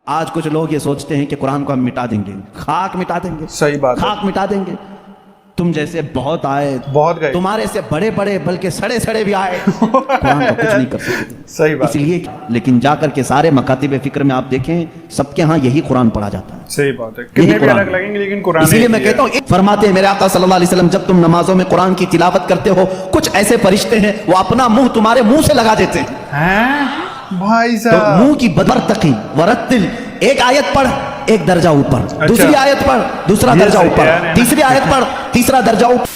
آج کچھ لوگ یہ سوچتے ہیں کہ قرآن کو ہم مٹا دیں گے، خاک مٹا دیں گے، صحیح بات ہے، خاک مٹا دیں گے۔ تم جیسے بہت آئے، بہت گئے، تمہارے سے بڑے بڑے بلکہ سڑے سڑے بھی آئے، قرآن کو کچھ نہیں کر سکتے۔ صحیح بات اس لیے لیکن جا کر کے سارے مکاتب فکر میں آپ دیکھیں سب کے ہاں یہی قرآن پڑھا جاتا ہے۔ صحیح بات ہے، کتنے بھی الگ لگیں گے لیکن قرآن اسی لیے میں کہتا ہوں، فرماتے ہیں میرے آقا صلی اللہ علیہ وسلم، جب تم نمازوں میں قرآن کی تلاوت کرتے ہو کچھ ایسے فرشتے ہیں وہ اپنا منہ تمہارے منہ سے لگا دیتے ہیں۔ بھائی تو صاحب منہ کی بدرتقی ورتل، ایک آیت پڑھ ایک درجہ اوپر، دوسری آیت پڑھ دوسرا درجہ اوپر، تیسری آیت پڑھ تیسرا درجہ اوپر۔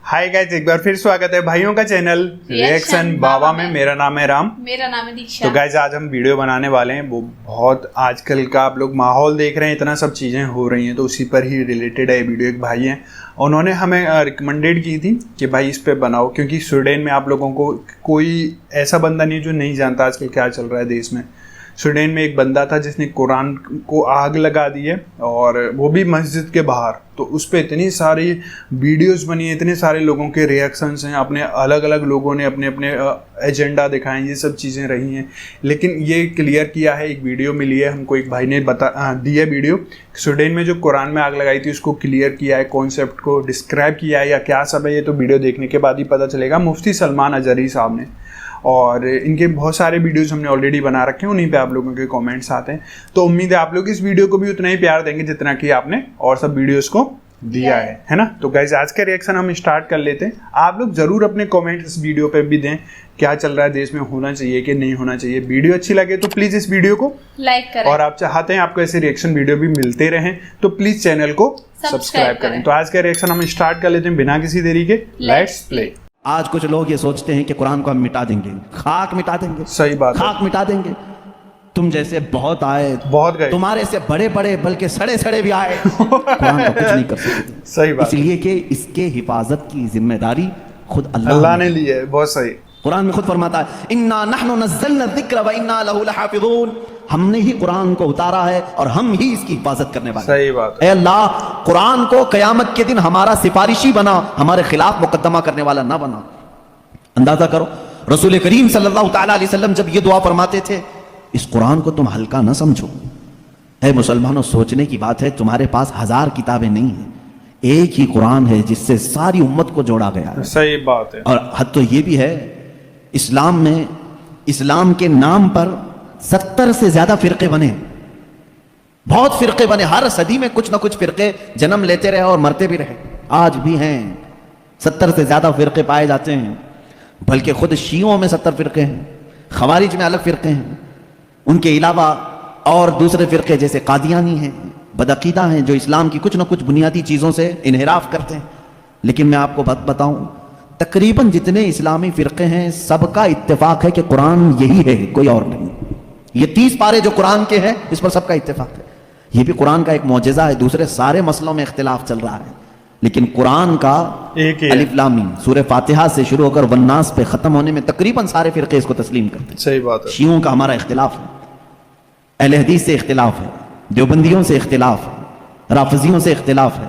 ہائی گائز، ایک بار پھر سواگت ہے بھائیوں کا چینل ریئیکشن بابا میں۔ میرا نام ہے رام، میرا نام ہے دیکشا۔ تو گائز آج ہم ویڈیو بنانے والے ہیں، وہ بہت آج کل کا آپ لوگ ماحول دیکھ رہے ہیں، اتنا سب چیزیں ہو رہی ہیں تو اسی پر ہی ریلیٹڈ ہے یہ ویڈیو۔ ایک بھائی ہیں، انہوں نے ہمیں ریکمنڈیڈ کی تھی کہ بھائی اس پہ بناؤ، کیونکہ سویڈن میں آپ لوگوں کو کوئی ایسا بندہ نہیں جو نہیں جانتا آج کل کیا چل رہا ہے دیش میں۔ سویڈن میں ایک بندہ تھا جس نے قرآن کو آگ لگا دی ہے، اور وہ بھی مسجد کے باہر۔ تو اس پہ اتنی ساری ویڈیوز بنی ہیں، اتنے سارے لوگوں کے ریئیکشنز ہیں، اپنے الگ الگ لوگوں نے اپنے اپنے ایجنڈا دکھائیں، یہ سب چیزیں رہی ہیں۔ لیکن یہ کلیئر کیا ہے، ایک ویڈیو ملی ہے ہم کو، ایک بھائی نے دی ہے ویڈیو، سویڈن میں جو قرآن میں آگ لگائی تھی اس کو کلیئر کیا ہے، کانسیپٹ کو ڈسکرائب کیا ہے یا کیا سب ہے، یہ تو ویڈیو دیکھنے کے بعد ہی پتہ چلے گا۔ مفتی سلمان اجری صاحب نے، اور ان کے بہت سارے ویڈیوز ہم نے آلریڈی بنا رکھے ہیں، انہیں پہ آپ لوگوں کے کامنٹس آتے ہیں۔ تو امید ہے آپ لوگ اس ویڈیو کو بھی اتنا ہی پیار دیں گے جتنا کہ آپ نے اور سب ویڈیوز کو دیا ہے نا۔ تو گائز آج کا ریئیکشن ہم اسٹارٹ کر لیتے ہیں۔ آپ لوگ ضرور اپنے کامنٹ اس ویڈیو پہ بھی دیں، کیا چل رہا ہے دیش میں، ہونا چاہیے کہ نہیں ہونا چاہیے۔ ویڈیو اچھی لگے تو پلیز اس ویڈیو کو لائک کریں، اور آپ چاہتے ہیں آپ کو ایسے ریئیکشن ویڈیو بھی ملتے رہیں تو پلیز چینل کو سبسکرائب کریں۔ تو آج کا ریئیکشن ہم اسٹارٹ کر لیتے ہیں بنا کسی دیری کے، لیٹس پلے۔ آج کچھ لوگ یہ سوچتے ہیں کہ قرآن کو ہم مٹا دیں گے، خاک مٹا دیں گے، صحیح بات ہے، خاک مٹا دیں گے۔ تم جیسے بہت آئے، بہت گئے، تمہارے سے بڑے بڑے بلکہ سڑے سڑے بھی آئے، قرآن کو کچھ نہیں کر سکتے۔ صحیح بات اس لیے کہ اس کے حفاظت کی ذمہ داری خود اللہ نے لی ہے۔ بہت صحیح، قرآن میں خود فرماتا ہے اِنَّا نَحْنُ نَزَّلْنَا الذِّكْرَ وَإِنَّا لَهُ لَحَافِظُونَ، ہم نے ہی قرآن کو اتارا ہے اور ہم ہی اس کی حفاظت کرنے والے ہیں۔ صحیح بات ہے، اے اللہ، قرآن کو قیامت کے دن ہمارا سفارشی بنا، ہمارے خلاف مقدمہ کرنے والا نہ بنا۔ اندازہ کرو، رسول کریم صلی اللہ تعالیٰ علیہ وسلم جب یہ دعا فرماتے تھے، اس قرآن کو تم ہلکا نہ سمجھو۔ اے مسلمانوں، سوچنے کی بات ہے، تمہارے پاس 1000 کتابیں نہیں ہیں، ایک ہی قرآن ہے جس سے ساری امت کو جوڑا گیا ہے۔ صحیح بات ہے، اور حد تو یہ بھی ہے، اسلام میں اسلام کے نام پر 70 سے زیادہ فرقے بنے، بہت فرقے بنے، ہر صدی میں کچھ نہ کچھ فرقے جنم لیتے رہے اور مرتے بھی رہے، آج بھی ہیں 70 سے زیادہ فرقے پائے جاتے ہیں۔ بلکہ خود شیعوں میں 70 فرقے ہیں، خوارج میں الگ فرقے ہیں، ان کے علاوہ اور دوسرے فرقے جیسے قادیانی ہیں، بدعقیدہ ہیں، جو اسلام کی کچھ نہ کچھ بنیادی چیزوں سے انحراف کرتے ہیں۔ لیکن میں آپ کو بات بتاؤں، تقریباً جتنے اسلامی فرقے ہیں سب کا اتفاق ہے کہ قرآن یہی ہے، کوئی اور نہیں۔ یہ 30 پارے جو قرآن کے ہیں اس پر سب کا اتفاق ہے، یہ بھی قرآن کا ایک معجزہ ہے۔ دوسرے سارے مسئلوں میں اختلاف چل رہا ہے، لیکن قرآن کا ایک ہی الف لام میم، سورہ فاتحہ سے شروع ہو کر والناس پہ ختم ہونے میں تقریباً سارے فرقے اس کو تسلیم کرتے ہیں۔ صحیح بات ہے، شیعوں کا ہمارا اختلاف ہے، اہل حدیث سے اختلاف ہے، دیوبندیوں سے اختلاف ہے، رافضیوں سے اختلاف ہے،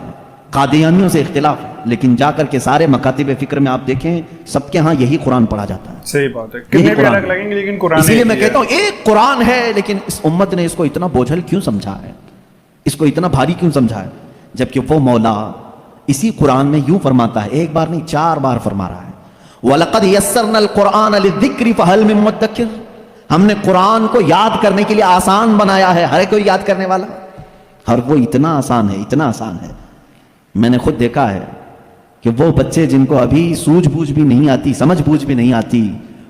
قادیانیوں سے اختلاف ہے، لیکن جا کر کے سارے مکاتب فکر میں آپ دیکھیں سب کے ہاں یہی قرآن پڑھا جاتا ہے۔ صحیح بات ہے، کتنے بھی الگ لگیں گے لیکن قرآن اسی لیے میں کہتا ہوں ایک قرآن ہے، لیکن اس امت نے اس کو اتنا بوجھل کیوں سمجھا ہے، اس کو اتنا بھاری کیوں سمجھا ہے، جبکہ وہ مولا اسی قرآن میں یوں فرماتا ہے، ایک بار نہیں 4 بار فرما رہا ہے، وَلَقَدْ يَسَّرْنَا الْقُرْآنَ لِلذِّكْرِ فَهَلْ مِن مُدَّكِرٍ، ہم نے قرآن کو یاد کرنے کے لیے آسان بنایا ہے، ہر کوئی یاد کرنے والا، اور وہ اتنا آسان ہے، اتنا آسان ہے۔ میں نے خود دیکھا ہے کہ وہ بچے جن کو ابھی سوجھ بوجھ بھی نہیں آتی، سمجھ بوجھ بھی نہیں آتی،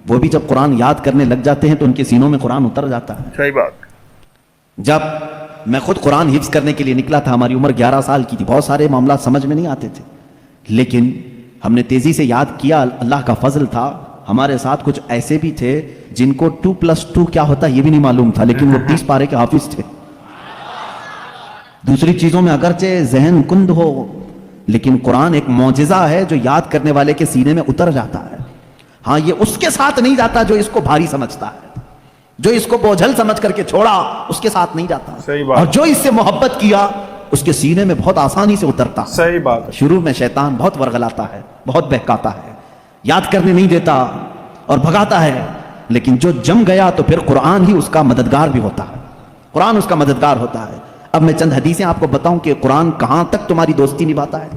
وہ بھی جب قرآن یاد کرنے لگ جاتے ہیں تو ان کے سینوں میں قرآن اتر جاتا ہے۔ صحیح بات، جب میں خود قرآن حفظ کرنے کے لیے نکلا تھا، ہماری عمر 11 سال کی تھی، بہت سارے معاملات سمجھ میں نہیں آتے تھے، لیکن ہم نے تیزی سے یاد کیا، اللہ کا فضل تھا، ہمارے ساتھ کچھ ایسے بھی تھے جن کو 2+2 کیا ہوتا ہے یہ بھی نہیں معلوم تھا، لیکن وہ 30 پارے کے حافظ تھے۔ دوسری چیزوں میں اگرچہ ذہن کند ہو، لیکن قرآن ایک معجزہ ہے جو یاد کرنے والے کے سینے میں اتر جاتا ہے۔ ہاں، یہ اس کے ساتھ نہیں جاتا جو اس کو بھاری سمجھتا ہے، جو اس کو بوجھل سمجھ کر کے چھوڑا اس کے ساتھ نہیں جاتا، صحیح بات، اور جو اس سے محبت کیا اس کے سینے میں بہت آسانی سے اترتا۔ صحیح بات ہے، شروع میں شیطان بہت ورغلاتا ہے، بہت بہکاتا ہے، یاد کرنے نہیں دیتا اور بھگاتا ہے، لیکن جو جم گیا تو پھر قرآن ہی اس کا مددگار بھی ہوتا ہے۔ قرآن اس کا مددگار ہوتا ہے. اب میں چند حدیثیں آپ کو بتاؤں کہ قرآن کہاں تک تمہاری دوستی نبھاتا ہے.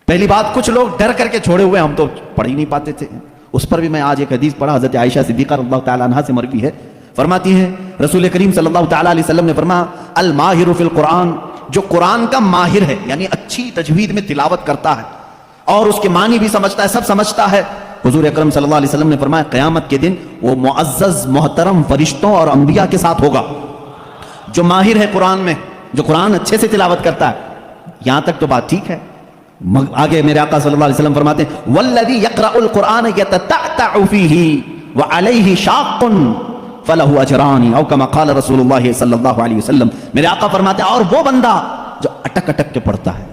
پہلی بات, کچھ لوگ ڈر کر کے چھوڑے ہوئے, ہم تو پڑھ ہی نہیں پاتے تھے. اس پر بھی میں آج ایک حدیث پڑھا, حضرت عائشہ صدیقہ رضی اللہ تعالیٰ عنہا سے مروی ہے. فرماتی ہیں رسول کریم صلی اللہ تعالیٰ علیہ وسلم نے فرمایا, الماہر فی القرآن, جو قرآن کا ماہر ہے یعنی اچھی تجوید میں تلاوت کرتا ہے اور اس کے معنی بھی سمجھتا ہے, سب سمجھتا ہے. حضور اکرم صلی اللہ علیہ وسلم نے فرمایا قیامت کے دن وہ معزز محترم فرشتوں اور انبیاء کے ساتھ ہوگا. جو ماہر ہے قرآن میں, جو قرآن اچھے سے تلاوت کرتا ہے. یہاں تک تو بات ٹھیک ہے. آگے میرے آقا صلی اللہ علیہ وسلم فرماتے ہیں والذی یقرأ القرآن یتتعتع فیہ وعلیہ شاق فلہ اجران او کما قال رسول اللہ صلی اللہ علیہ وسلم. میرے آقا فرماتے ہیں اور وہ بندہ جو اٹک اٹک کے پڑھتا ہے,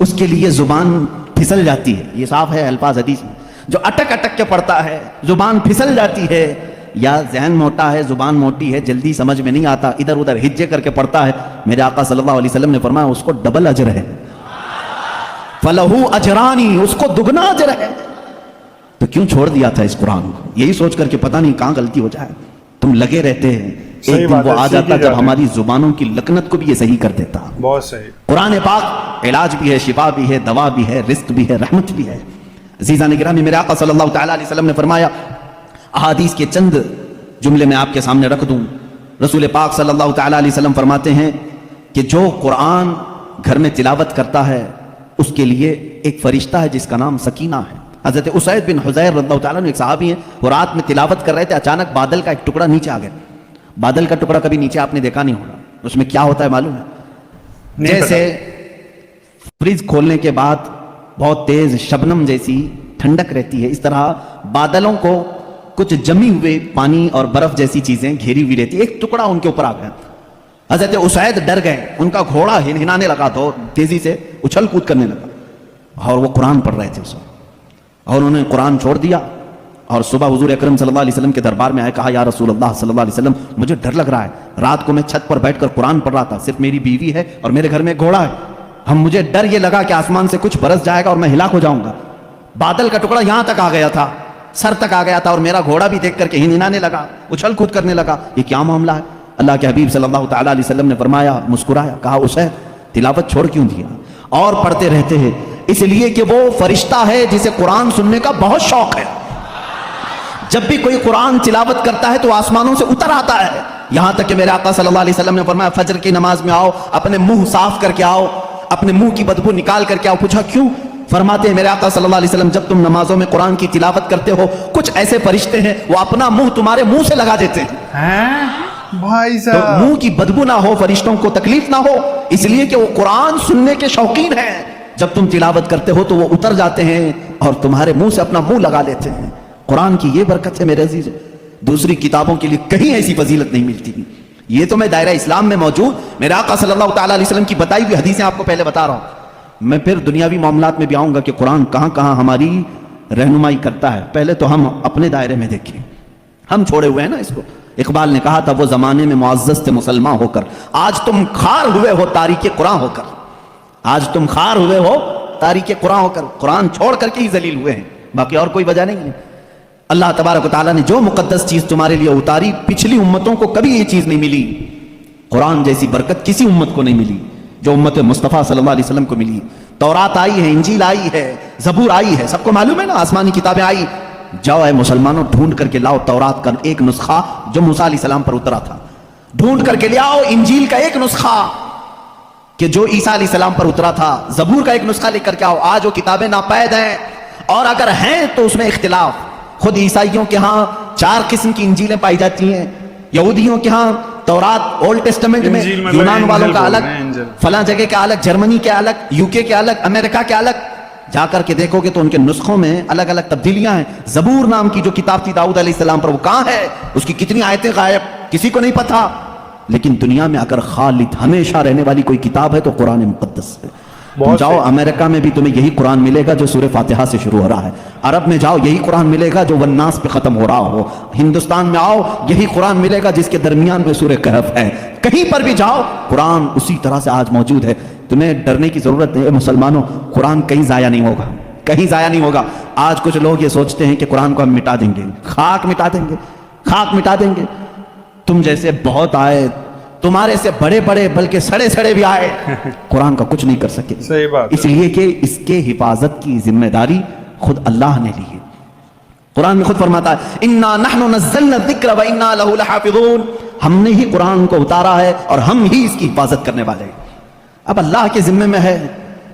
اس کے لیے زبان پھسل جاتی ہے. یہ صاف ہے الفاظ حدیث میں. جو اٹک اٹک کے پڑھتا ہے, زبان پھسل جاتی ہے, یا ذہن موٹا ہے, زبان موٹی ہے, جلدی سمجھ میں نہیں آتا, ادھر ادھر ہجے کر کے پڑھتا ہے, میرے آقا صلی اللہ علیہ وسلم نے فرمایا اس کو ڈبل اجر ہے. فلہو اجرانی, اس کو دگنا اجر ہے. تو کیوں چھوڑ دیا تھا اس قرآن کو؟ یہی سوچ کر کے پتہ نہیں کہاں غلطی ہو جائے. تم لگے رہتے ہیں, ایک دن وہ آ جاتا جب ہماری زبانوں کی لکنت کو بھی یہ صحیح کر دیتا. بہت صحیح. قرآن پاک علاج بھی ہے, شفا بھی ہے, دوا بھی ہے, رزق بھی ہے, رحمت بھی ہے. عزیزان گرامی, میرے آقا صلی اللہ تعالیٰ علیہ وسلم نے فرمایا, احادیث کے چند جملے میں آپ کے سامنے رکھ دوں. رسول پاک صلی اللہ تعالیٰ علیہ وسلم فرماتے ہیں کہ جو قرآن گھر میں تلاوت کرتا ہے اس کے لیے ایک فرشتہ ہے جس کا نام سکینہ ہے. حضرت اسید بن حضیر رضی اللہ تعالیٰ عنہ ایک صحابی ہیں, وہ رات میں تلاوت کر رہے تھے, اچانک بادل کا ایک ٹکڑا نیچے آ گیا. بادل کا ٹکڑا کبھی نیچے آپ نے دیکھا نہیں ہوگا, اس میں کیا ہوتا ہے معلوم ہے؟ جیسے فریج کھولنے کے بعد بہت تیز شبنم جیسی ٹھنڈک رہتی ہے, اس طرح بادلوں کو کچھ جمی ہوئے پانی اور برف جیسی چیزیں گھیری ہوئی رہتی ہے. ایک ٹکڑا ان کے اوپر آ گیا. حضرت اسید ڈر گئے, ان کا گھوڑا ہنہنانے لگا تو تیزی سے اچھل کود کرنے لگا, اور وہ قرآن پڑھ رہے تھے اس وقت, اور انہوں نے قرآن چھوڑ دیا. اور صبح حضور اکرم صلی اللہ علیہ وسلم کے دربار میں آئے, کہا یا رسول اللہ صلی اللہ علیہ وسلم مجھے ڈر لگ رہا ہے, رات کو میں چھت پر بیٹھ کر قرآن پڑھ رہا تھا, صرف میری بیوی ہے اور میرے گھر میں ایک گھوڑا ہے, مجھے ڈر یہ لگا کہ آسمان سے کچھ برس جائے گا اور میں ہلاک ہو جاؤں گا. بادل کا ٹکڑا یہاں تک آ گیا تھا, سر تک آ گیا تھا, اور میرا گھوڑا بھی دیکھ کر کے ہنہنانے لگا, اچھل کود کرنے لگا. یہ کیا معاملہ ہے؟ اللہ کے حبیب صلی اللہ تعالیٰ علیہ وسلم نے فرمایا, مسکرایا, کہا اسے تلاوت چھوڑ کیوں دیا؟ اور پڑھتے رہتے ہیں. اس لیے کہ وہ فرشتہ ہے جسے قرآن سننے کا بہت شوق ہے. جب بھی کوئی قرآن تلاوت کرتا ہے تو آسمانوں سے اتر آتا ہے. یہاں تک کہ میرے آقا صلی اللہ علیہ وسلم نے فرمایا فجر کی نماز میں آؤ, اپنے منہ صاف کر کے آؤ, اپنے منہ کی بدبو نکال کر کے آؤ. پوچھا کیوں؟ فرماتے ہیں میرے آقا صلی اللہ علیہ وسلم جب تم نمازوں میں قرآن کی تلاوت کرتے ہو کچھ ایسے فرشتے ہیں وہ اپنا منہ تمہارے منہ سے لگا دیتے ہیں. بھائی تو صاحب منہ کی بدبو نہ ہو, فرشتوں کو تکلیف نہ ہو, اس لیے کہ وہ قرآن سننے کے شوقین ہیں. جب تم تلاوت کرتے ہو تو وہ اتر جاتے ہیں اور تمہارے منہ سے اپنا منہ لگا لیتے ہیں. قرآن کی یہ برکت ہے میرے عزیز, دوسری کتابوں کے لیے کہیں ایسی فضیلت نہیں ملتی. یہ تو میں دائرہ اسلام میں موجود میرے آقا صلی اللہ تعالیٰ علیہ وسلم کی بتائی ہوئی حدیثیں آپ کو پہلے بتا رہا ہوں. میں پھر دنیاوی معاملات میں بھی آؤں گا کہ قرآن کہاں کہاں ہماری رہنمائی کرتا ہے. پہلے تو ہم اپنے دائرے میں دیکھیں, ہم چھوڑے ہوئے ہیں نا اس کو. اقبال نے کہا تھا وہ زمانے میں معزز تھے مسلمان ہو کر, آج تم خار ہوئے ہو تاریک قرآن ہو کر. آج تم خار ہوئے ہو تاریک قرآن ہو کر, قرآن چھوڑ کر کے ہی ذلیل ہوئے ہیں, باقی اور کوئی وجہ نہیں ہے. اللہ تبارک و تعالیٰ نے جو مقدس چیز تمہارے لیے اتاری, پچھلی امتوں کو کبھی یہ چیز نہیں ملی. قرآن جیسی برکت کسی امت کو نہیں ملی جو امت مصطفیٰ صلی اللہ علیہ وسلم کو ملی. تورات آئی ہے, انجیل آئی ہے, زبور آئی ہے, سب کو معلوم ہے نا, آسمانی کتابیں آئی. جاؤ اے مسلمانوں ڈھونڈ کر کے لاؤ تورات کا ایک نسخہ جو موسیٰ علیہ السلام پر اترا تھا, ڈھونڈ کر کے لے آؤ انجیل کا ایک نسخہ کہ جو عیسیٰ علیہ السلام پر اترا تھا, زبور کا ایک نسخہ لے کر کے آؤ. آج وہ کتابیں ناپید ہیں, اور اگر ہیں تو اس میں اختلاف. خود عیسائیوں کے ہاں 4 قسم کی انجیلیں پائی جاتی ہیں, یہودیوں کے ہاں تورات اولڈ ٹیسٹمنٹ میں یونان والوں کا الگ, فلاں جگہ کا الگ, جرمنی کے الگ, UK کے الگ, امریکہ کے الگ. جا کر کے دیکھو گے تو ان کے نسخوں میں الگ الگ تبدیلیاں ہیں. زبور نام کی جو کتاب تھی داؤد علیہ السلام پر, وہ کہاں ہے, اس کی کتنی آیتیں غائب, کسی کو نہیں پتا. لیکن دنیا میں اگر خالد ہمیشہ رہنے والی کوئی کتاب ہے تو قرآن مقدس ہے. تم جاؤ امریکہ میں بھی تمہیں یہی قرآن ملے گا جو سورہ فاتحہ سے شروع ہو رہا ہے, عرب میں جاؤ یہی قرآن ملے گا جو والناس پہ ختم ہو رہا ہو, ہندوستان میں آؤ یہی قرآن ملے گا جس کے درمیان میں سورہ کہف ہے. کہیں پر بھی جاؤ قرآن اسی طرح سے آج موجود ہے. تمہیں ڈرنے کی ضرورت ہے مسلمانوں, قرآن کہیں ضائع نہیں ہوگا, کہیں ضائع نہیں ہوگا. آج کچھ لوگ یہ سوچتے ہیں کہ قرآن کو ہم مٹا دیں گے, خاک مٹا دیں گے, خاک مٹا دیں گے. تم جیسے بہت آئے, تمہارے سے بڑے بڑے بلکہ سڑے سڑے بھی آئے, قرآن کا کچھ نہیں کر سکے. صحیح بات. اس لیے کہ اس کے حفاظت کی ذمہ داری خود اللہ نے لی ہے. قرآن میں خود فرماتا ہے انا نحن نزلنا الذکر وانا لہ لحافظون, ہم نے ہی قرآن کو اتارا ہے اور ہم ہی اس کی حفاظت کرنے والے ہیں. اب اللہ کے ذمے میں ہے,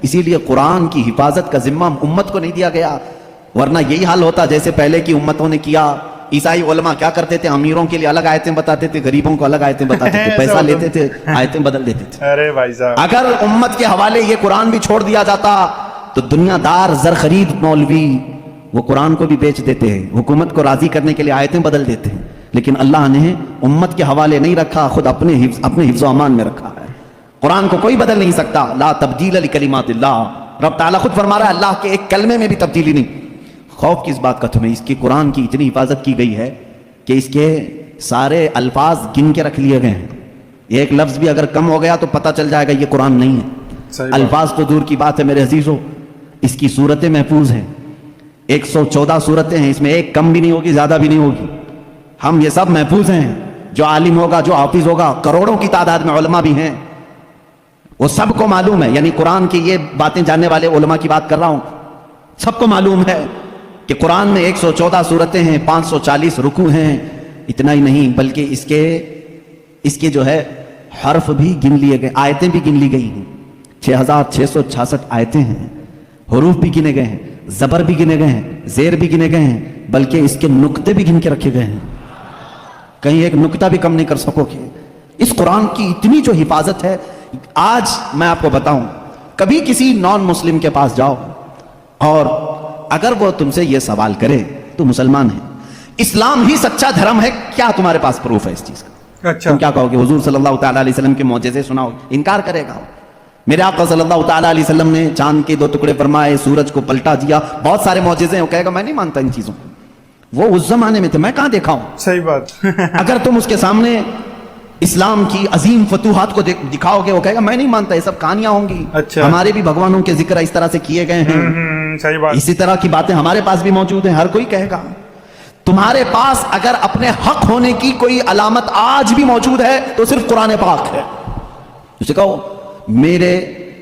اسی لیے قرآن کی حفاظت کا ذمہ امت کو نہیں دیا گیا, ورنہ یہی حال ہوتا جیسے پہلے کی امتوں نے کیا. عیسائی علماء کیا کرتے تھے, امیروں کے لیے الگ آیتیں بتاتے تھے, غریبوں کو الگ آیتیں بتاتے تھے, پیسہ لیتے تھے, آیتیں بدل دیتے تھے. ارے بھائی صاحب, اگر امت کے حوالے یہ قرآن بھی چھوڑ دیا جاتا تو دنیا دار زر خرید مولوی وہ قرآن کو بھی بیچ دیتے ہیں, حکومت کو راضی کرنے کے لیے آیتیں بدل دیتے ہیں. لیکن اللہ نے امت کے حوالے نہیں رکھا, خود اپنے حفظ و امان میں رکھا ہے. قرآن کو کوئی بدل نہیں سکتا. لا تبدیل لکلمات اللہ, رب تعالیٰ خود فرما رہا ہے اللہ کے ایک کلمے میں بھی تبدیلی نہیں. خوف کس بات کا تمہیں, اس کی قرآن کی اتنی حفاظت کی گئی ہے کہ اس کے سارے الفاظ گن کے رکھ لیے گئے ہیں. ایک لفظ بھی اگر کم ہو گیا تو پتہ چل جائے گا یہ قرآن نہیں ہے. الفاظ تو دور کی بات ہے میرے عزیزو, اس کی صورتیں محفوظ ہیں. 114 صورتیں ہیں, اس میں ایک کم بھی نہیں ہوگی زیادہ بھی نہیں ہوگی. ہم یہ سب محفوظ ہیں. جو عالم ہوگا, جو حافظ ہوگا, کروڑوں کی تعداد میں علماء بھی ہیں, وہ سب کو معلوم ہے. یعنی قرآن کی یہ باتیں جاننے والے علماء کی بات کر رہا ہوں, سب کو معلوم ہے کہ قرآن میں 114 صورتیں ہیں, 540 رکوع ہیں. اتنا ہی نہیں بلکہ اس کے جو ہے حرف بھی گن لیے گئے, آیتیں بھی گن لی گئی ہیں. 6666 آیتیں ہیں, حروف بھی گنے گئے ہیں, زبر بھی گنے گئے ہیں, زیر بھی گنے گئے ہیں, بلکہ اس کے نقطے بھی گن کے رکھے گئے ہیں. کہیں ایک نقطہ بھی کم نہیں کر سکو گے. اس قرآن کی اتنی جو حفاظت ہے, آج میں آپ کو بتاؤں, کبھی کسی نان مسلم کے پاس جاؤ اور اگر وہ تم سے یہ سوال کرے تو مسلمان ہے, اسلام ہی سچا دھرم ہے, کیا تمہارے پاس پروف ہے اس چیز کا؟ اچھا, تم کیا کہو گے؟ حضور صلی اللہ تعالیٰ علیہ وسلم کے معجزے سناؤ, انکار کرے گا. میرے آقا صلی اللہ تعالیٰ علیہ وسلم نے چاند کے 2 ٹکڑے فرمائے, سورج کو پلٹا دیا, بہت سارے معجزے ہیں. وہ کہے گا میں نہیں مانتا ان چیزوں کو, وہ اس زمانے میں تھے, میں کہاں دیکھا ہوں. صحیح بات. اگر تم اس کے سامنے اسلام کی عظیم فتوحات کو دکھاؤ گے, وہ کہے گا میں نہیں مانتا, یہ سب کہانیاں ہوں گی. اچھا, ہمارے بھی بھگوانوں کے ذکر اس طرح سے کیے گئے ہیں. صحیح بات. اسی طرح کی باتیں ہمارے پاس بھی موجود ہیں. ہر کوئی کہے گا. تمہارے پاس اگر اپنے حق ہونے کی کوئی علامت آج بھی موجود ہے تو صرف قرآن پاک ہے. اسے کہو میرے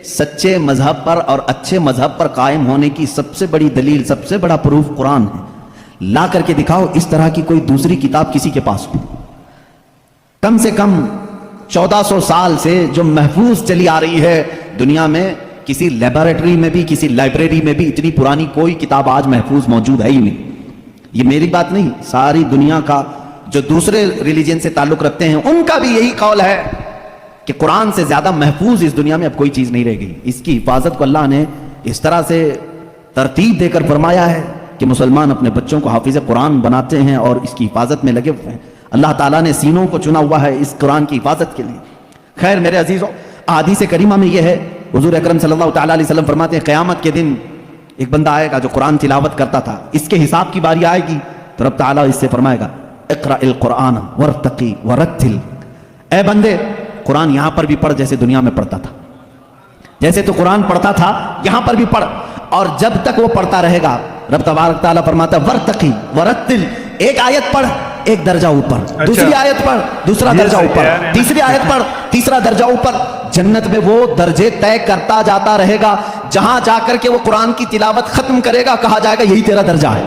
سچے مذہب پر اور اچھے مذہب پر قائم ہونے کی سب سے بڑی دلیل, سب سے بڑا پروف قرآن ہے. لا کر کے دکھاؤ اس طرح کی کوئی دوسری کتاب کسی کے پاس ہو. کم سے کم 1400 سال سے جو محفوظ چلی آ رہی ہے دنیا میں, کسی لیبارٹری میں بھی, کسی لائبریری میں بھی اتنی پرانی کوئی کتاب آج محفوظ موجود ہے ہی نہیں. یہ میری بات نہیں, ساری دنیا کا جو دوسرے ریلیجن سے تعلق رکھتے ہیں ان کا بھی یہی قول ہے کہ قرآن سے زیادہ محفوظ اس دنیا میں اب کوئی چیز نہیں رہ گئی. اس کی حفاظت کو اللہ نے اس طرح سے ترتیب دے کر فرمایا ہے کہ مسلمان اپنے بچوں کو حافظ قرآن بناتے ہیں اور اس کی حفاظت میں لگے ہوئے ہیں. اللہ تعالیٰ نے سینوں کو چنا ہوا ہے اس قرآن کی حفاظت کے لیے. خیر میرے عزیزوں, احادیث کریمہ میں یہ ہے, حضور اکرم صلی اللہ تعالیٰ علیہ وسلم فرماتے ہیں قیامت کے دن ایک بندہ آئے گا جو قرآن تلاوت کرتا تھا, اس کے حساب کی باری آئے گی تو رب تعالیٰ اس سے فرمائے گا اقرأ القرآن ورتقی ورتل, اے بندے قرآن یہاں پر بھی پڑھ جیسے دنیا میں پڑھتا تھا, جیسے تو قرآن پڑھتا تھا یہاں پر بھی پڑھ, اور جب تک وہ پڑھتا رہے گا رب تبارک تعالیٰ فرماتا ہے ورتقی ورتل, ایک آیت پڑھ ایک درجہ اوپر, دوسری آیت پڑھ دوسرا درجہ اوپر, تیسری آیت پڑھ تیسرا درجہ اوپر. جنت میں وہ درجے طے کرتا جاتا رہے گا, جہاں جا کر کے وہ قرآن کی تلاوت ختم کرے گا کہا جائے گا یہی تیرا درجہ ہے.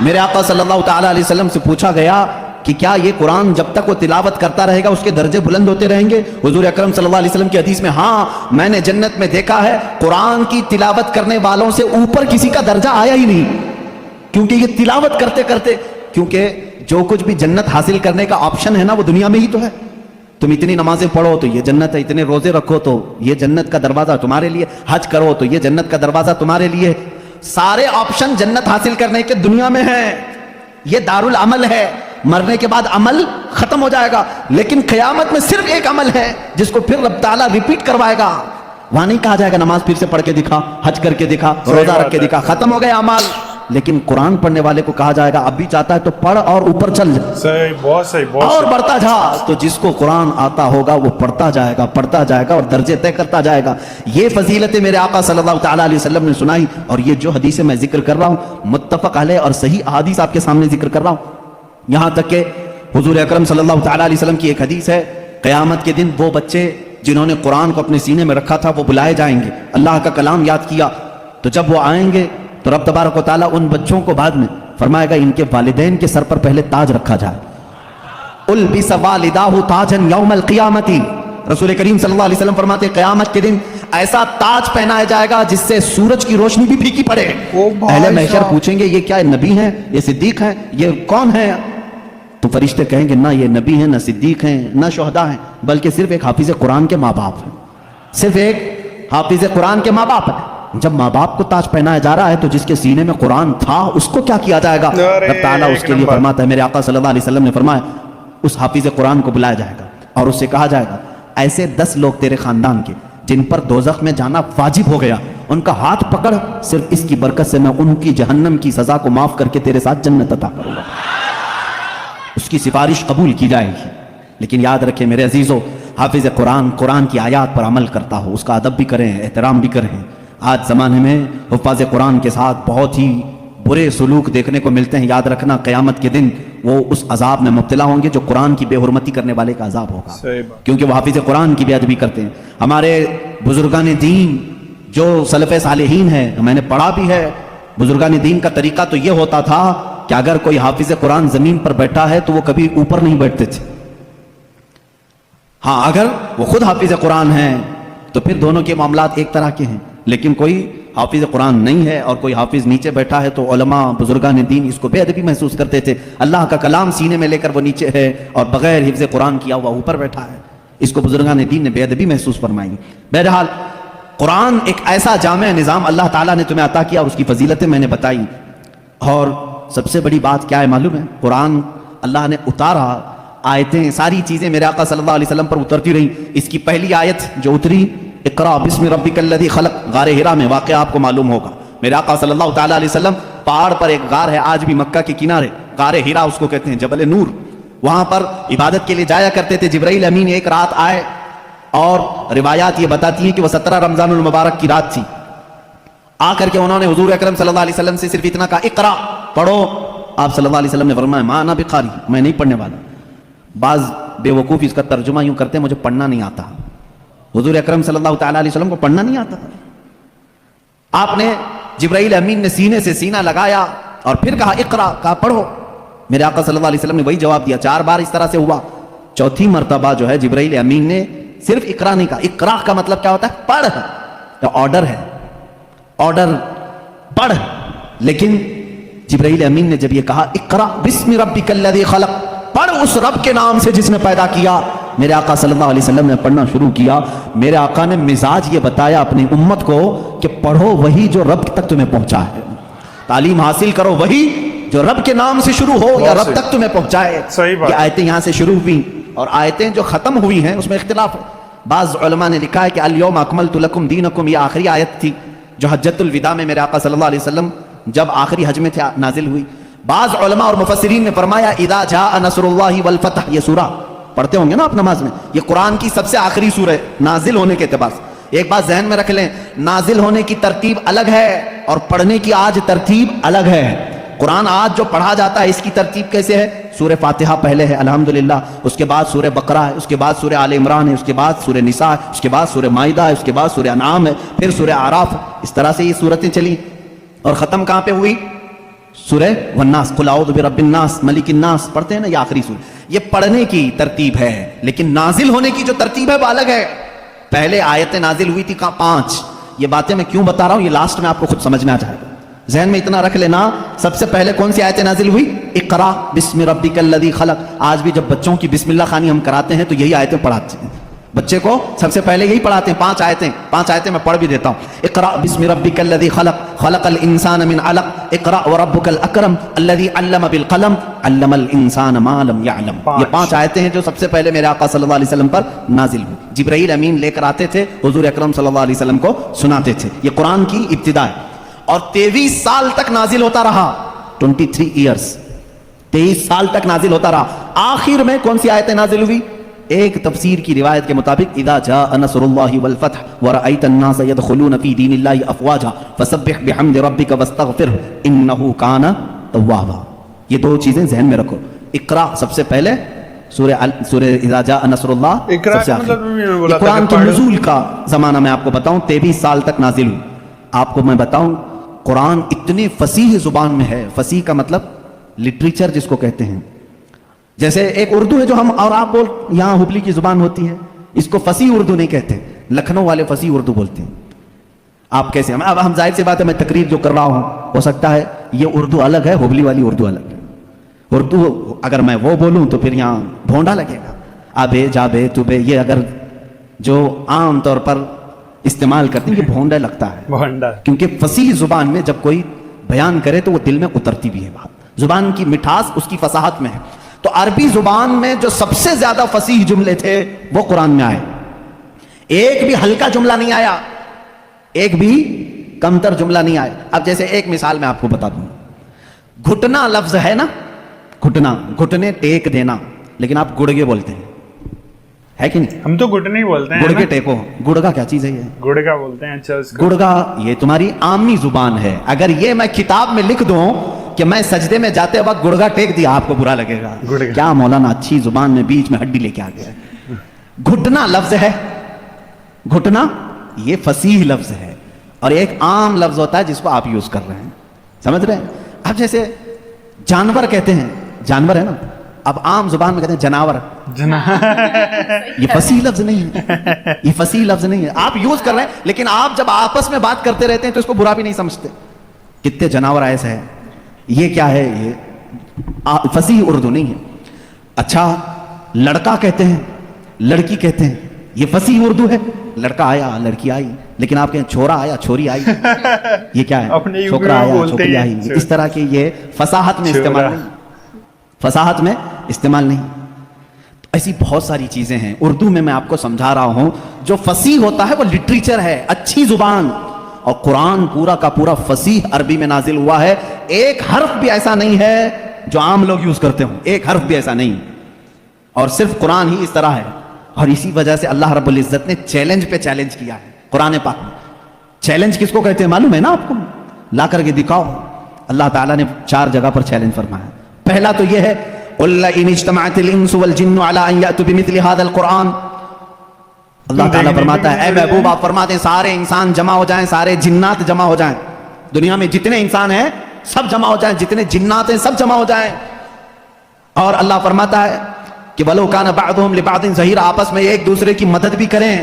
میرے آقا صلی اللہ تعالیٰ علیہ وسلم سے پوچھا گیا کہ کیا یہ قرآن جب تک وہ تلاوت کرتا رہے گا اس کے درجے بلند ہوتے رہیں گے؟ حضور اکرم صلی اللہ علیہ وسلم کی حدیث میں, ہاں میں نے جنت میں دیکھا ہے قرآن کی تلاوت کرنے والوں سے اوپر کسی کا درجہ آیا ہی نہیں, کیونکہ یہ تلاوت کرتے کرتے, کیونکہ جو کچھ بھی جنت حاصل کرنے کا آپشن ہے نا وہ دنیا میں ہی تو ہے. تم اتنی نمازیں پڑھو تو یہ جنت ہے, اتنے روزے رکھو تو یہ جنت کا دروازہ تمہارے لیے, حج کرو تو یہ جنت کا دروازہ تمہارے لیے. سارے آپشن جنت حاصل کرنے کے دنیا میں ہیں. یہ دارالعمل ہے, مرنے کے بعد عمل ختم ہو جائے گا, لیکن قیامت میں صرف ایک عمل ہے جس کو پھر رب تعالیٰ ریپیٹ کروائے گا. وہاں نہیں کہا جائے گا نماز پھر سے پڑھ کے دکھا, حج کر کے دکھا, روزہ رکھ کے دکھا, ختم ہو گئے اعمال. لیکن قرآن پڑھنے والے کو کہا جائے گا اب بھی چاہتا ہے تو پڑھ اور اوپر چل جا, صحیح, بہت صحیح, بہت اور بڑھتا جا. تو جس کو قرآن آتا ہوگا وہ پڑھتا جائے گا, پڑھتا جائے گا اور درجے طے کرتا جائے گا. یہ فضیلت میرے آقا صلی اللہ تعالیٰ علیہ وسلم نے سنائی, اور یہ جو حدیثیں میں ذکر کر رہا ہوں متفق علیہ اور صحیح احادیث آپ کے سامنے ذکر کر رہا ہوں. یہاں تک کہ حضور اکرم صلی اللہ تعالیٰ علیہ وسلم کی ایک حدیث ہے، قیامت کے دن وہ بچے جنہوں نے قرآن کو اپنے سینے میں رکھا تھا وہ بلائے جائیں گے، اللہ کا کلام یاد کیا، تو جب وہ آئیں گے تو رب تبارک و تعالیٰ ان بچوں کو بعد میں فرمائے گا ان کے والدین کے سر پر پہلے تاج رکھا جائے، البس والداہ تاجا یوم القیامت، رسول کریم صلی اللہ علیہ وسلم فرماتے ہیں قیامت کے دن ایسا تاج پہنایا جائے گا جس سے سورج کی روشنی بھی پھیکی پڑے۔ اہل محشر پوچھیں گے یہ کیا نبی ہیں، یہ صدیق ہیں، یہ کون ہیں؟ تو فرشتے کہیں گے نہ یہ نبی ہیں، نہ صدیق ہیں، نہ شہداء ہیں، بلکہ صرف ایک حافظ قرآن کے ماں باپ ہیں، صرف ایک حافظ قرآن کے ماں باپ ہیں۔ جب ماں باپ کو تاج پہنایا جا رہا ہے تو جس کے سینے میں قرآن تھا اس کو کیا کیا جائے گا؟ رب تعالیٰ اس کے لیے فرماتا ہے، میرے آقا صلی اللہ علیہ وسلم نے فرمایا اس حافظ قرآن کو بلایا جائے گا اور اس سے کہا جائے گا ایسے 10 لوگ تیرے خاندان کے جن پر دوزخ میں جانا واجب ہو گیا، ان کا ہاتھ پکڑ، صرف اس کی برکت سے میں ان کی جہنم کی سزا کو معاف کر کے تیرے ساتھ جنت عطا کروں گا۔ اس کی سفارش قبول کی جائے گی۔ لیکن یاد رکھیں میرے عزیزو، حافظ قرآن قرآن کی آیات پر عمل کرتا ہو، اس کا ادب بھی کریں، احترام بھی کریں۔ آج زمانے میں حفاظ قرآن کے ساتھ بہت ہی برے سلوک دیکھنے کو ملتے ہیں۔ یاد رکھنا قیامت کے دن وہ اس عذاب میں مبتلا ہوں گے جو قرآن کی بے حرمتی کرنے والے کا عذاب ہوگا، کیونکہ وہ حافظ قرآن کی بے ادبی کرتے ہیں۔ ہمارے بزرگان دین جو سلف صالحین ہیں، میں نے پڑھا بھی ہے، بزرگان دین کا طریقہ تو یہ ہوتا تھا کہ اگر کوئی حافظ قرآن زمین پر بیٹھا ہے تو وہ کبھی اوپر نہیں بیٹھتے تھے۔ ہاں اگر وہ خود حافظ قرآن ہیں تو پھر دونوں کے معاملات ایک طرح کے ہیں، لیکن کوئی حافظ قرآن نہیں ہے اور کوئی حافظ نیچے بیٹھا ہے تو علماء بزرگان دین اس کو بے ادبی محسوس کرتے تھے۔ اللہ کا کلام سینے میں لے کر وہ نیچے ہے اور بغیر حفظ قرآن کیا ہوا اوپر بیٹھا ہے، اس کو بزرگان دین نے بے ادبی محسوس فرمائی۔ بہرحال قرآن ایک ایسا جامع نظام اللہ تعالیٰ نے تمہیں عطا کیا اور اس کی فضیلتیں میں نے بتائی، اور سب سے بڑی بات کیا ہے معلوم ہے؟ قرآن اللہ نے اتارا، آیتیں ساری چیزیں میرے آقا صلی اللہ علیہ وسلم پر اترتی رہی۔ اس کی پہلی آیت جو اتری اقرا بسم ربک الذی خلق، غار ہرا میں واقعہ آپ کو معلوم ہوگا۔ میرے آقا صلی اللہ تعالیٰ علیہ وسلم پہاڑ پر ایک غار ہے آج بھی مکہ کے کنارے، غار ہرا اس کو کہتے ہیں، جبل نور، وہاں پر عبادت کے لیے جایا کرتے تھے۔ جبرائیل امین ایک رات آئے اور روایات یہ بتاتی ہیں کہ وہ 17 رمضان المبارک کی رات تھی۔ آ کر کے انہوں نے حضور اکرم صلی اللہ علیہ وسلم سے صرف اتنا کہا اقرا، پڑھو۔ آپ صلی اللہ علیہ وسلم نے فرمایا ما انا بقاری، میں نہیں پڑھنے والا۔ بعض بے وقوف اس کا ترجمہ یوں کرتے ہیں مجھے پڑھنا نہیں آتا۔ حضور اکرم صلی اللہ تعالیٰ علیہ وسلم کو پڑھنا نہیں آتا تھا۔ آپ نے جبرائیل امین نے سینے سے سینہ لگایا اور پھر کہا اقرا، کہا پڑھو۔ میرے آقا صلی اللہ علیہ وسلم نے وہی جواب دیا۔ 4 بار اس طرح سے ہوا، چوتھی مرتبہ جو ہے جبرائیل امین نے صرف اقرا نہیں کہا۔ اقرا کا مطلب کیا ہوتا ہے؟ پڑھ، تو آرڈر ہے، آرڈر پڑھ۔ لیکن جبرائیل امین نے جب یہ کہا اقرا بسم ربک الذی خلق، پڑھ اس رب کے نام سے جس نے پیدا کیا، میرے آقا صلی اللہ علیہ وسلم نے پڑھنا شروع کیا۔ میرے آقا نے مزاج یہ بتایا اپنی امت کو کہ پڑھو وہی جو رب تک تمہیں پہنچا ہے، تعلیم حاصل کرو وہی جو رب کے نام سے شروع ہو یا رب تک تمہیں پہنچائے۔ یہ آیتیں یہاں سے شروع ہوئی اور آیتیں جو ختم ہوئی ہیں اس میں اختلاف ہے۔ بعض علماء نے لکھا ہے کہ الیوم اکملت لکم دینکم، یہ آخری آیت تھی جو حجۃ الوداع میں میرے آقا صلی اللہ علیہ وسلم جب آخری حج میں تھے نازل ہوئی۔ بعض علماء اور مفسرین نے فرمایا اذا جاء نصر اللہ والفتح، یہ سورہ پڑھتے ہوں گے نا آپ نماز میں، یہ قرآن کی سب سے آخری سورہ ہے نازل ہونے کے اعتبار سے۔ ایک بات ذہن میں رکھ لیں، نازل ہونے کی ترتیب الگ ہے اور پڑھنے کی آج ترتیب الگ ہے۔ قرآن آج جو پڑھا جاتا ہے اس کی ترتیب کیسے ہے؟ سورہ فاتحہ پہلے ہے الحمدللہ، اس کے بعد سورہ بقرہ ہے، اس کے بعد سورہ آل عمران ہے، اس کے بعد سورہ نساء ہے، اس کے بعد سورہ مائدہ ہے، اس کے بعد سورہ انعام ہے، پھر سورہ اعراف ہے۔ اس طرح سے یہ سورتیں چلی اور ختم کہاں پہ ہوئی؟ سورہ والناس، قل اعوذ برب الناس ملک الناس، پڑھتے ہیں نا، یہ آخری سورہ۔ یہ پڑھنے کی ترتیب ہے، لیکن نازل ہونے کی جو ترتیب ہے وہ الگ ہے۔ پہلے آیتیں نازل ہوئی تھی 5۔ یہ باتیں میں کیوں بتا رہا ہوں، یہ لاسٹ میں آپ کو خود سمجھ میں آ جائے گا۔ ذہن میں اتنا رکھ لینا، سب سے پہلے کون سی آیتیں نازل ہوئی؟ اقرا بسم ربک الذی خلق۔ آج بھی جب بچوں کی بسم اللہ خوانی ہم کراتے ہیں تو یہی آیتیں پڑھاتے ہیں بچے کو، سب سے پہلے یہی پڑھاتے ہیں۔ 5 آیتیں میں پڑھ بھی دیتا ہوں۔ اقرا بسم ربک الذی خلق، خلق الانسان من علق، اقرا وربک الاکرم الذی علم بالقلم، علم الانسان ما لم یعلم۔ یہ 5 آیتیں ہیں جو سب سے پہلے میرے آقا صلی اللہ علیہ وسلم پر نازل ہوئی۔ جبرائیل امین لے کر آتے تھے، حضور اکرم صلی اللہ علیہ وسلم کو سناتے تھے۔ یہ قرآن کی ابتدا ہے اور 23 سال تک نازل ہوتا رہا۔ 23 ایئرس، 23 سال تک نازل ہوتا رہا۔ آخر میں کون سی آیتیں نازل ہوئی؟ ایک تفسیر کی روایت کے مطابق اذا جاء نصر اللہ والفتح ورأيت الناس يدخلون في دین اللہ افواجا فسبح بحمد ربک واستغفرہ انہ کان توابا۔ یہ 2 چیزیں ذہن میں رکھو۔ اقرا سب سے پہلے سورہ اذا جاء نصر اللہ اقرا سب سے کا مطلب آخر. میں نے بولا تھا قرآن کہ کے پڑھو. نزول کا زمانہ میں آپ کو بتاؤں 23 سال تک نازل ہوئی. آپ کو میں بتاؤں قرآن اتنی فصیح زبان میں ہے. فصیح کا مطلب لٹریچر جس کو کہتے ہیں. جیسے ایک اردو ہے جو ہم اور آپ بول یہاں ہبلی کی زبان ہوتی ہے, اس کو فصیح اردو نہیں کہتے, لکھنؤ والے فصیح اردو بولتے ہیں. آپ کیسے اب ہم ظاہر سی بات ہے میں تقریر جو کر رہا ہوں ہو سکتا ہے یہ اردو الگ ہے, ہبلی والی اردو الگ ہے. اردو اگر میں وہ بولوں تو پھر یہاں بھونڈا لگے گا. آبے جابے توبے یہ اگر جو عام طور پر استعمال کرتے ہیں یہ بھونڈا لگتا ہے, بھونڈا. کیونکہ فصیح زبان میں جب کوئی بیان کرے تو وہ دل میں اترتی بھی ہے بات. زبان کی مٹھاس اس کی فصاحت میں ہے. تو عربی زبان میں جو سب سے زیادہ فصیح جملے تھے وہ قرآن میں آئے. ایک بھی ہلکا جملہ نہیں آیا, ایک بھی کمتر جملہ نہیں آیا. اب جیسے ایک مثال میں آپ کو بتا دوں, گھٹنا لفظ ہے نا, گھٹنا, گھٹنے ٹیک دینا, لیکن آپ گڑگے بولتے ہیں, ہے کہ نہیں؟ ہم تو گھٹنے ہی بولتے ہیں. گڑگے ٹیکو, گڑگا کیا چیز ہے یہ؟ گڑگا بولتے ہیں. اچھا اس کو گڑگا یہ تمہاری عامی زبان ہے. اگر یہ میں کتاب میں لکھ دوں کہ میں سجدے میں جاتے وقت گڑگا ٹیک دیا, آپ کو برا لگے گا. گڑگا. کیا مولانا اچھی زبان میں بیچ میں ہڈی لے کے آ گیا. گھٹنا لفظ ہے, گھٹنا یہ فصیح لفظ ہے, اور ایک عام لفظ ہوتا ہے جس کو آپ یوز کر رہے ہیں, سمجھ رہے ہیں؟ اب جیسے جانور کہتے ہیں, جانور ہے نا, اب عام زبان میں کہتے ہیں جناور. یہ فصیح لفظ نہیں ہے, یہ فصیح لفظ نہیں ہے. آپ یوز کر رہے ہیں, لیکن آپ جب آپس میں بات کرتے رہتے ہیں تو اس کو برا بھی نہیں سمجھتے. کتنے جناور ایسے ہیں, یہ کیا ہے, یہ فصیح اردو نہیں ہے. اچھا لڑکا کہتے ہیں, لڑکی کہتے ہیں, یہ فصیح اردو ہے. لڑکا آیا, لڑکی آئی, لیکن آپ کہیں چھوڑا آیا, چھوری آئی, یہ کیا ہے, چھوکرا آیا, چھوکری آئی. اس طرح کی یہ فصاحت میں استعمال نہیں, فصاحت میں استعمال نہیں. ایسی بہت ساری چیزیں ہیں اردو میں آپ کو سمجھا رہا ہوں. جو فصیح ہوتا ہے وہ لٹریچر ہے, اچھی زبان. اور قرآن پورا کا پورا فصیح عربی میں نازل ہوا ہے. ایک حرف بھی ایسا نہیں ہے جو عام لوگ یوز کرتے ہوں, ایک حرف بھی ایسا نہیں. اور صرف قرآن ہی اس طرح ہے. اور اسی وجہ سے اللہ رب العزت نے چیلنج پہ چیلنج کیا ہے قرآن پاک میں. چیلنج کس کو کہتے ہیں معلوم ہے نا آپ کو؟ لا کر کے دکھاؤ. اللہ تعالیٰ نے 4 جگہ پر چیلنج فرمایا. پہلا تو یہ ہے قُلْ إِنِ اجْتَمَعَتِ الْإِنسُ وَالْجِنُّ عَلَىٰ أَن يَأْتُوا بِمِثْلِ هَٰذَا الْقُرْآنِ. اللہ تعالیٰ فرماتا ہے اے محبوب آپ فرماتے ہیں سارے انسان جمع ہو جائیں, سارے جنات جمع ہو جائیں, دنیا میں جتنے انسان ہیں سب جمع ہو جائیں, جتنے جنات ہیں سب جمع ہو جائیں. اور اللہ فرماتا ہے کہ وَلَوْ كَانَ بَعْضُهُمْ لِبَعْضٍ ظَهِيرًا, آپس میں ایک دوسرے کی مدد بھی کریں.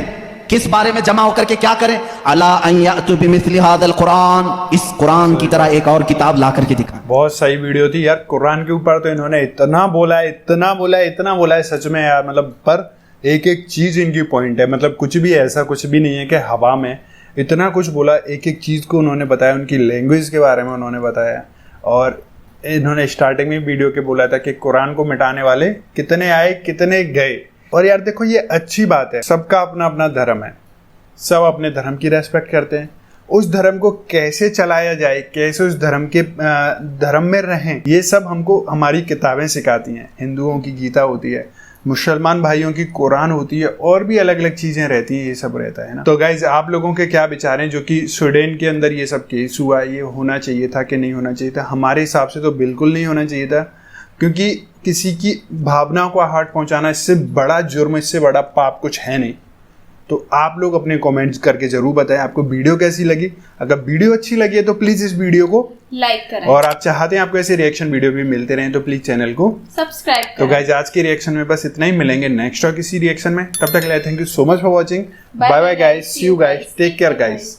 کس بارے میں جمع ہو کر کے کیا کریں؟ عَلَىٰ أَن يَأْتُوا بِمِثْلِ هَٰذَا الْقُرْآنِ, اس قرآن کی طرح ایک اور کتاب لا کر کے دکھائیں. بہت صحیح ویڈیو تھی یار. قرآن کے اوپر تو انہوں نے اتنا بولا ہے, اتنا بولا ہے, اتنا بولا ہے سچ میں یار. مطلب پر ایک ایک چیز ان کی پوائنٹ ہے. مطلب کچھ بھی ایسا کچھ بھی نہیں ہے کہ ہوا میں, اتنا کچھ بولا. ایک ایک چیز کو انہوں نے بتایا, ان کی لینگویج کے بارے میں انہوں نے بتایا. اور انہوں نے اسٹارٹنگ میں ویڈیو کے بولا تھا کہ قرآن کو مٹانے والے کتنے آئے کتنے گئے. اور یار دیکھو یہ اچھی بات ہے, سب کا اپنا اپنا دھرم ہے, سب اپنے دھرم کی ریسپیکٹ کرتے ہیں. اس دھرم کو کیسے چلایا جائے, کیسے اس دھرم کے دھرم میں رہیں, یہ سب ہم کو ہماری کتابیں سکھاتی ہیں. ہندوؤں کی گیتا ہوتی ہے, مسلمان بھائیوں کی قرآن ہوتی ہے, اور بھی الگ الگ چیزیں رہتی ہیں, یہ سب رہتا ہے نا. تو گائز آپ لوگوں کے کیا بچار ہیں جو کہ سویڈن کے اندر یہ سب کیس ہوا, یہ ہونا چاہیے تھا کہ نہیں ہونا چاہیے تھا؟ ہمارے حساب سے تو بالکل نہیں ہونا چاہیے تھا, کیونکہ کسی کی بھاونا کو ہارٹ پہنچانا اس سے بڑا جرم, اس سے بڑا پاپ کچھ ہے نہیں. تو آپ لوگ اپنے کامنٹس کر کے ضرور بتائیں آپ کو ویڈیو کیسی لگی. اگر ویڈیو اچھی لگی ہے تو پلیز اس ویڈیو کو لائک کریں, اور آپ چاہتے ہیں آپ کو ایسے ریئیکشن ویڈیو بھی ملتے رہیں تو پلیز چینل کو سبسکرائب تو کریں. گائز آج کے ریئیکشن میں بس اتنا ہی. ملیں گے نیکسٹ اور کسی ریئیکشن میں, تب تک کے لیے thank you so much for watching. Bye bye guys, see you guys, take care guys.